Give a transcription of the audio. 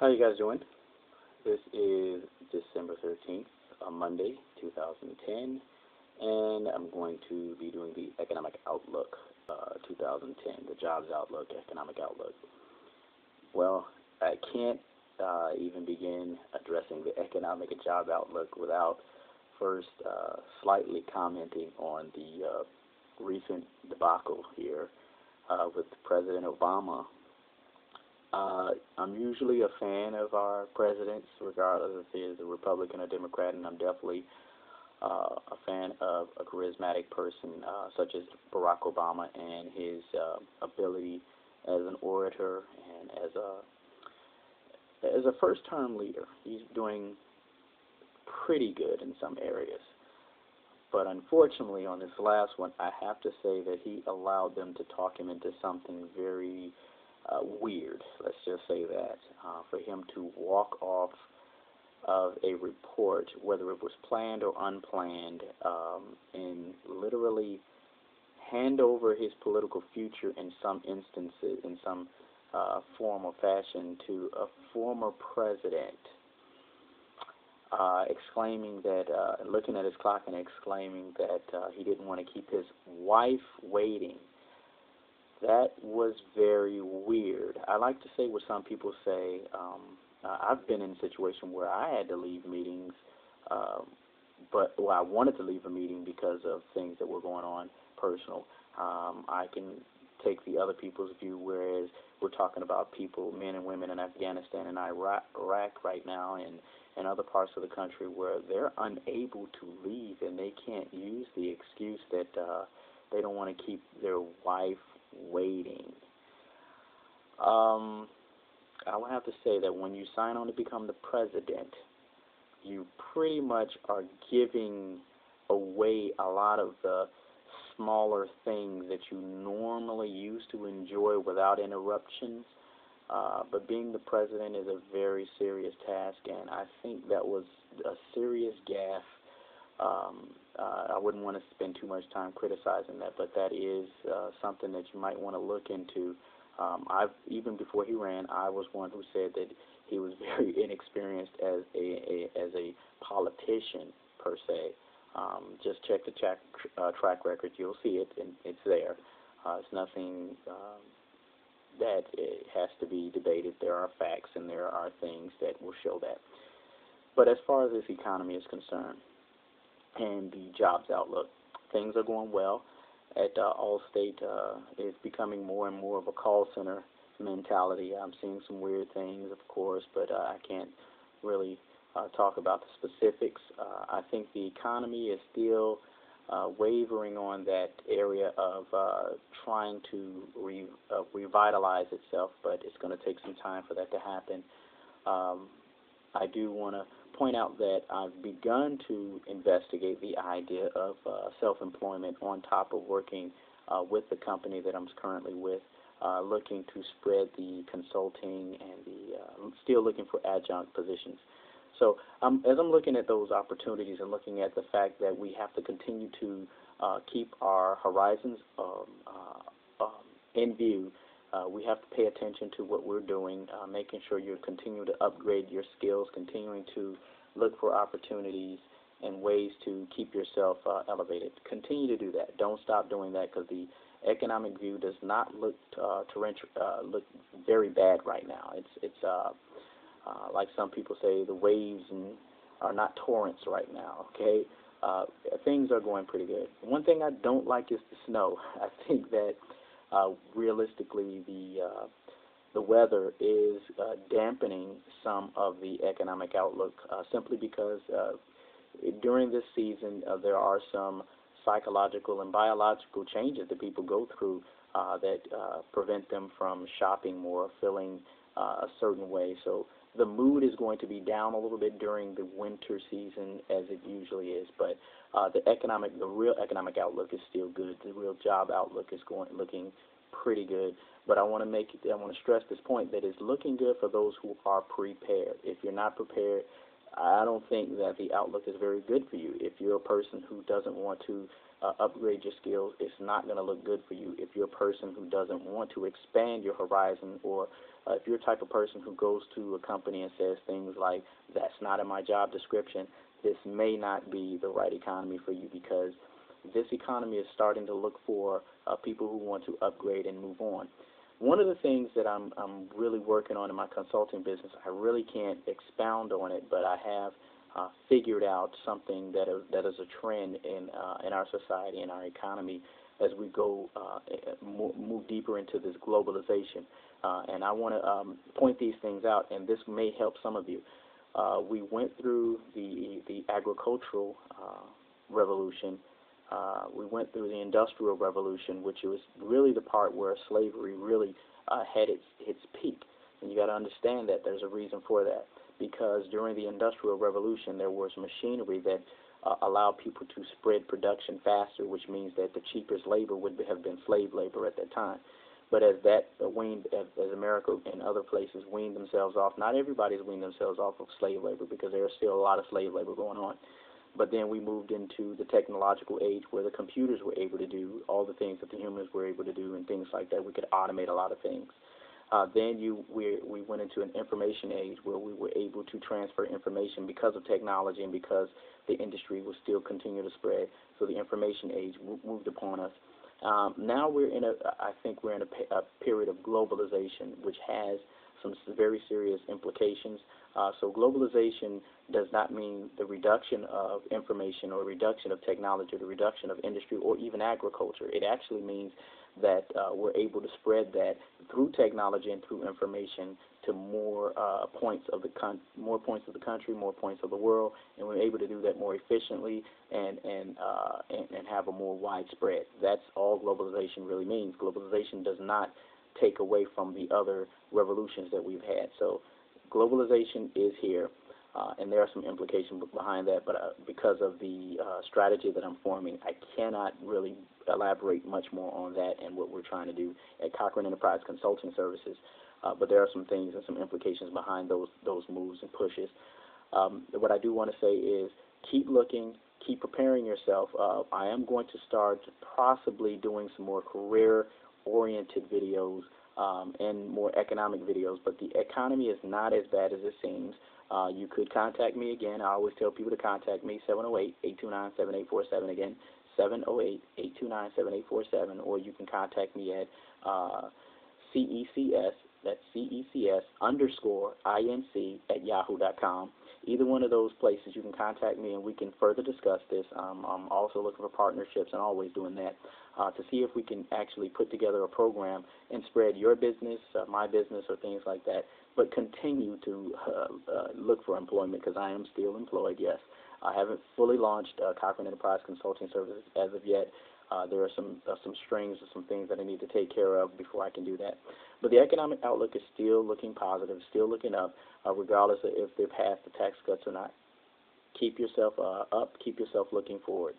How you guys doing? This is December 13th, Monday, 2010, and I'm going to be doing the Economic Outlook 2010, the Jobs Outlook, Economic Outlook. Well, I can't even begin addressing the Economic and Job Outlook without first slightly commenting on the recent debacle here with President Obama. I'm usually a fan of our presidents, regardless if he is a Republican or Democrat, and I'm definitely a fan of a charismatic person such as Barack Obama and his ability as an orator and as a first-term leader. He's doing pretty good in some areas. But unfortunately, on this last one, I have to say that he allowed them to talk him into something very weird, let's just say that, for him to walk off of a report, whether it was planned or unplanned, and literally hand over his political future in some instances, in some form or fashion, to a former president, exclaiming that, looking at his clock and exclaiming that he didn't want to keep his wife waiting. That was very weird. I like to say what some people say. I've been in a situation where I had to leave meetings, I wanted to leave a meeting because of things that were going on personal. I can take the other people's view, whereas we're talking about people, men and women in Afghanistan and Iraq right now, and other parts of the country where they're unable to leave, and they can't use the excuse that they don't want to keep their wife waiting. I will have to say that when you sign on to become the president, you pretty much are giving away a lot of the smaller things that you normally used to enjoy without interruptions. But being the president is a very serious task, and I think that was a serious gaffe. I wouldn't want to spend too much time criticizing that, but that is something that you might want to look into. Even before he ran, I was one who said that he was very inexperienced as a politician per se. Just check the track record; you'll see it, and it's there. It's nothing that it has to be debated. There are facts, and there are things that will show that. But as far as this economy is concerned, and the jobs outlook, things are going well. At Allstate, it's becoming more and more of a call center mentality. I'm seeing some weird things, of course, but I can't really talk about the specifics. I think the economy is still wavering on that area of trying to revitalize itself, but it's going to take some time for that to happen. I do want to point out that I've begun to investigate the idea of self-employment on top of working with the company that I'm currently with, looking to spread the consulting and still looking for adjunct positions. So as I'm looking at those opportunities and looking at the fact that we have to continue to keep our horizons in view, we have to pay attention to what we're doing, making sure you're continuing to upgrade your skills, continuing to look for opportunities and ways to keep yourself elevated. Continue to do that. Don't stop doing that, because the economic view does not look look very bad right now. It's like some people say, the waves are not torrents right now. Okay, things are going pretty good. One thing I don't like is the snow. I think that realistically, the weather is dampening some of the economic outlook, simply because during this season there are some psychological and biological changes that people go through that prevent them from shopping more, feeling a certain way. So the mood is going to be down a little bit during the winter season, as it usually is, but the real economic outlook is still good. The real job outlook is looking pretty good. But I want to stress this point, that it's looking good for those who are prepared. If you're not prepared, I don't think that the outlook is very good for you. If you're a person who doesn't want to upgrade your skills, it's not going to look good for you. If you're a person who doesn't want to expand your horizon or if you're the type of person who goes to a company and says things like, that's not in my job description, this may not be the right economy for you, because this economy is starting to look for people who want to upgrade and move on. One of the things that I'm really working on in my consulting business, I really can't expound on it, but I have figured out something that is a trend in our society, in our economy, as we go move deeper into this globalization. And I want to point these things out, and this may help some of you. We went through the agricultural revolution. We went through the Industrial Revolution, which was really the part where slavery really had its peak. And you got to understand that there's a reason for that, because during the Industrial Revolution there was machinery that allowed people to spread production faster, which means that the cheapest labor would have been slave labor at that time. But as that weaned, as America and other places weaned themselves off, not everybody's weaned themselves off of slave labor, because there's still a lot of slave labor going on. But then we moved into the technological age where the computers were able to do all the things that the humans were able to do, and things like that. We could automate a lot of things. Then we went into an information age where we were able to transfer information because of technology and because the industry was still continuing to spread. So the information age moved upon us. Now I think we're in a period of globalization, which has some very serious implications. So globalization does not mean the reduction of information or reduction of technology or the reduction of industry or even agriculture. It actually means that we're able to spread that through technology and through information to more points of the country, more points of the world, and we're able to do that more efficiently and have a more widespread. That's all globalization really means. Globalization does not take away from the other revolutions that we've had. So globalization is here, and there are some implications behind that, but because of the strategy that I'm forming, I cannot really elaborate much more on that and what we're trying to do at Cochran Enterprise Consulting Services. But there are some things and some implications behind those moves and pushes. What I do want to say is keep looking, keep preparing yourself. I am going to start possibly doing some more career-oriented videos and more economic videos, but the economy is not as bad as it seems. You could contact me again. I always tell people to contact me, 708-829-7847. Again, 708-829-7847, or you can contact me at CECS, that's CECS_INC@yahoo.com. Either one of those places you can contact me and we can further discuss this. I'm also looking for partnerships and always doing that to see if we can actually put together a program and spread your business, my business, or things like that, but continue to look for employment, because I am still employed, yes. I haven't fully launched Cochran Enterprise Consulting Services as of yet. There are some strings or some things that I need to take care of before I can do that. But the economic outlook is still looking positive, still looking up, regardless of if they've passed the tax cuts or not. Keep yourself up, keep yourself looking forward.